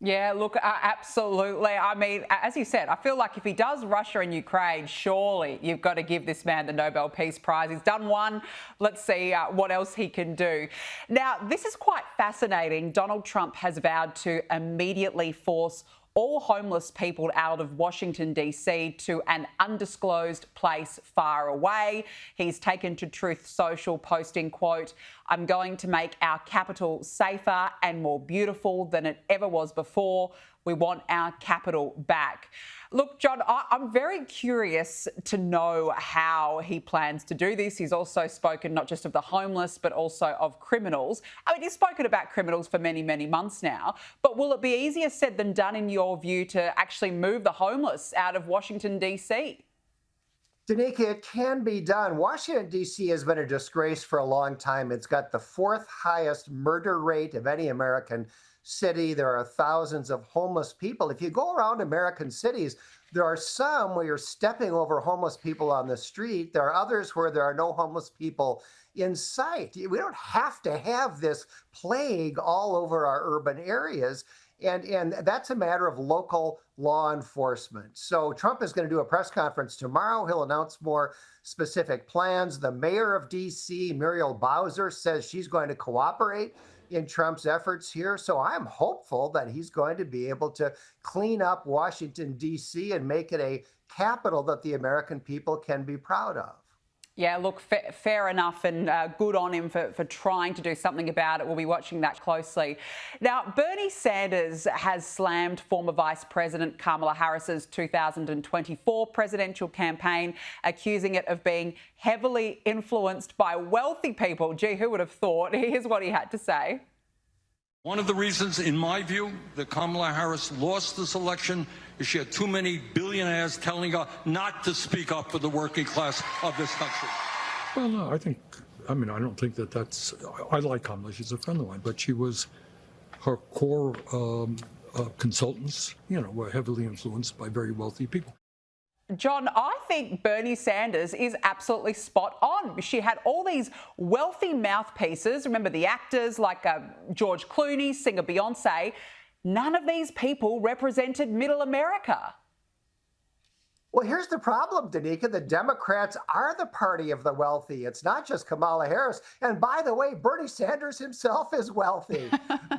Yeah, look, absolutely. I mean, as you said, I feel like if he does Russia and Ukraine, surely you've got to give this man the Nobel Peace Prize. He's done one. Let's see what else he can do. Now, this is quite fascinating. Donald Trump has vowed to immediately force all homeless people out of Washington, D.C. to an undisclosed place far away. He's taken to Truth Social, posting, quote, "I'm going to make our capital safer and more beautiful than it ever was before. We want our capital back." Look, John, I'm very curious to know how he plans to do this. He's also spoken not just of the homeless, but also of criminals. I mean, he's spoken about criminals for many, many months now. But will it be easier said than done, in your view, to actually move the homeless out of Washington, D.C.? Danica, it can be done. Washington, D.C. has been a disgrace for a long time. It's got the fourth highest murder rate of any American city. There are thousands of homeless people. If you go around American cities, there are some where you're stepping over homeless people on the street. There are others where there are no homeless people in sight. We don't have to have this plague all over our urban areas. And that's a matter of local law enforcement. So Trump is going to do a press conference tomorrow. He'll announce more specific plans. The mayor of D.C., Muriel Bowser, says she's going to cooperate in Trump's efforts here. So I'm hopeful that he's going to be able to clean up Washington, D.C. and make it a capital that the American people can be proud of. Yeah, look, fair enough, and good on him for trying to do something about it. We'll be watching that closely. Now, Bernie Sanders has slammed former Vice President Kamala Harris's 2024 presidential campaign, accusing it of being heavily influenced by wealthy people. Gee, who would have thought? Here's what he had to say. One of the reasons, in my view, that Kamala Harris lost this election is she had too many billionaires telling her not to speak up for the working class of this country. Well, no, I don't think that's, I like Kamala, she's a friend of mine, but her core consultants, were heavily influenced by very wealthy people. John, I think Bernie Sanders is absolutely spot on. She had all these wealthy mouthpieces. Remember the actors like George Clooney, singer Beyonce. None of these people represented middle America. Well, here's the problem, Danica. The Democrats are the party of the wealthy. It's not just Kamala Harris. And by the way, Bernie Sanders himself is wealthy.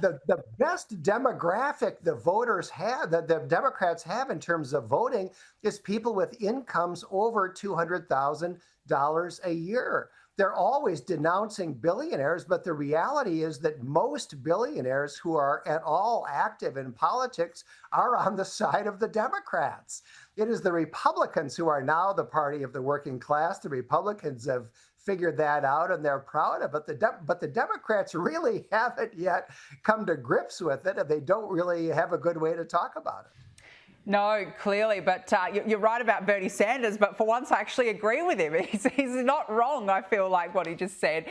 the best demographic the voters have, that the Democrats have in terms of voting, is people with incomes over $200,000 a year. They're always denouncing billionaires, but the reality is that most billionaires who are at all active in politics are on the side of the Democrats. It is the Republicans who are now the party of the working class. The Republicans have figured that out and they're proud of it. But the Democrats really haven't yet come to grips with it, and they don't really have a good way to talk about it. No, clearly, but you're right about Bernie Sanders, but for once I actually agree with him. He's not wrong, I feel like, what he just said.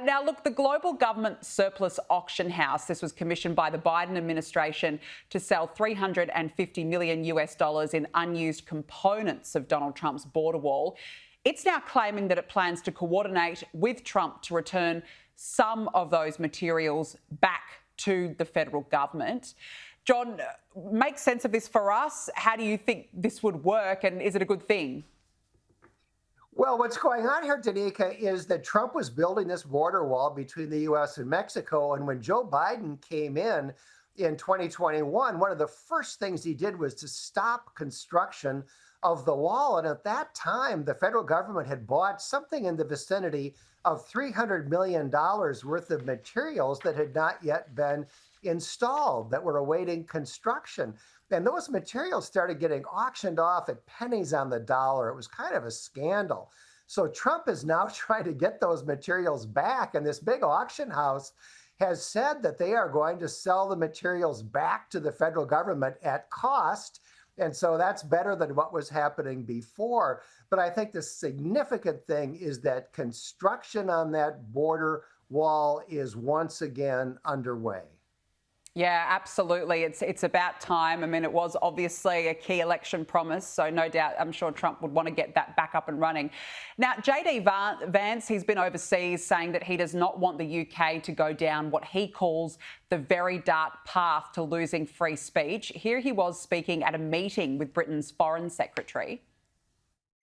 Now, look, the Global Government Surplus Auction House, this was commissioned by the Biden administration to sell $350 million in unused components of Donald Trump's border wall. It's now claiming that it plans to coordinate with Trump to return some of those materials back to the federal government. John, make sense of this for us. How do you think this would work, and is it a good thing? Well, what's going on here, Danica, is that Trump was building this border wall between the U.S. and Mexico. And when Joe Biden came in 2021, one of the first things he did was to stop construction of the wall. And at that time, the federal government had bought something in the vicinity of $300 million worth of materials that had not yet been installed, that were awaiting construction. And those materials started getting auctioned off at pennies on the dollar. It was kind of a scandal. So Trump is now trying to get those materials back. And this big auction house has said that they are going to sell the materials back to the federal government at cost. And so that's better than what was happening before. But I think the significant thing is that construction on that border wall is once again underway. Yeah, absolutely. It's about time. I mean, it was obviously a key election promise, so no doubt I'm sure Trump would want to get that back up and running. Now, Vance, he's been overseas saying that he does not want the UK to go down what he calls the very dark path to losing free speech. Here he was speaking at a meeting with Britain's Foreign Secretary.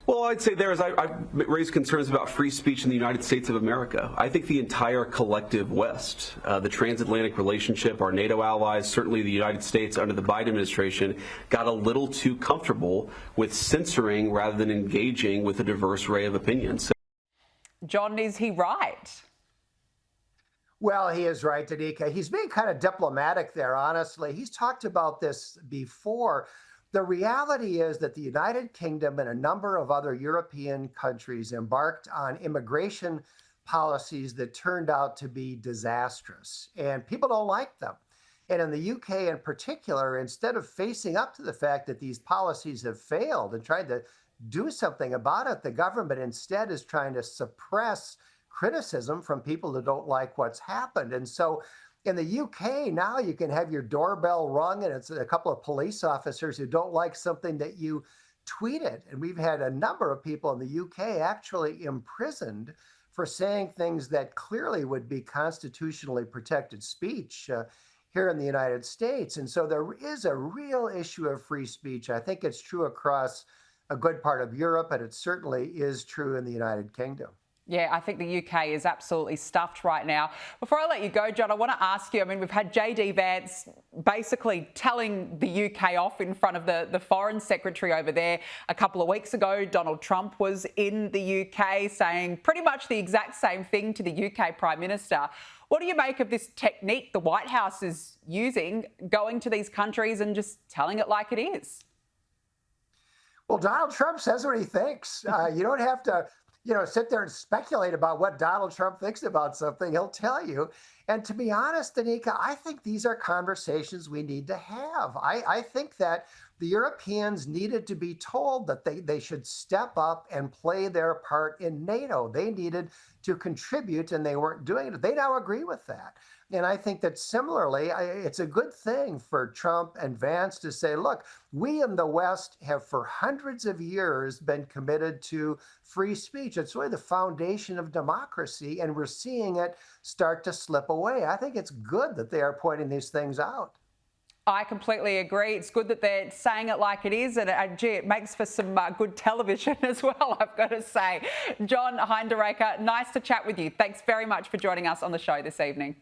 Well, I'd say I've raised concerns about free speech in the United States of America. I think the entire collective West, the transatlantic relationship, our NATO allies, certainly the United States under the Biden administration, got a little too comfortable with censoring rather than engaging with a diverse array of opinions. John, is he right? Well, he is right, Danica. He's being kind of diplomatic there, honestly. He's talked about this before. The reality is that the United Kingdom and a number of other European countries embarked on immigration policies that turned out to be disastrous, and people don't like them. And in the UK in particular, instead of facing up to the fact that these policies have failed and trying to do something about it, the government instead is trying to suppress criticism from people that don't like what's happened. And so in the UK now you can have your doorbell rung and it's a couple of police officers who don't like something that you tweeted. And we've had a number of people in the UK actually imprisoned for saying things that clearly would be constitutionally protected speech here in the United States. And so there is a real issue of free speech. I think it's true across a good part of Europe, and it certainly is true in the United Kingdom. Yeah, I think the UK is absolutely stuffed right now. Before I let you go, John, I want to ask you, I mean, we've had JD Vance basically telling the UK off in front of the Foreign Secretary over there. A couple of weeks ago, Donald Trump was in the UK saying pretty much the exact same thing to the UK Prime Minister. What do you make of this technique the White House is using, going to these countries and just telling it like it is? Well, Donald Trump says what he thinks. You don't have to sit there and speculate about what Donald Trump thinks about something. He'll tell you. And to be honest, Danica, I think these are conversations we need to have. I think that the Europeans needed to be told that they should step up and play their part in NATO. They needed to contribute, and they weren't doing it. They now agree with that. And I think that similarly, it's a good thing for Trump and Vance to say, look, we in the West have for hundreds of years been committed to free speech. It's really the foundation of democracy, and we're seeing it start to slip away. I think it's good that they are pointing these things out. I completely agree. It's good that they're saying it like it is, and gee, it makes for some good television as well, I've got to say. John Hinderaker, nice to chat with you. Thanks very much for joining us on the show this evening.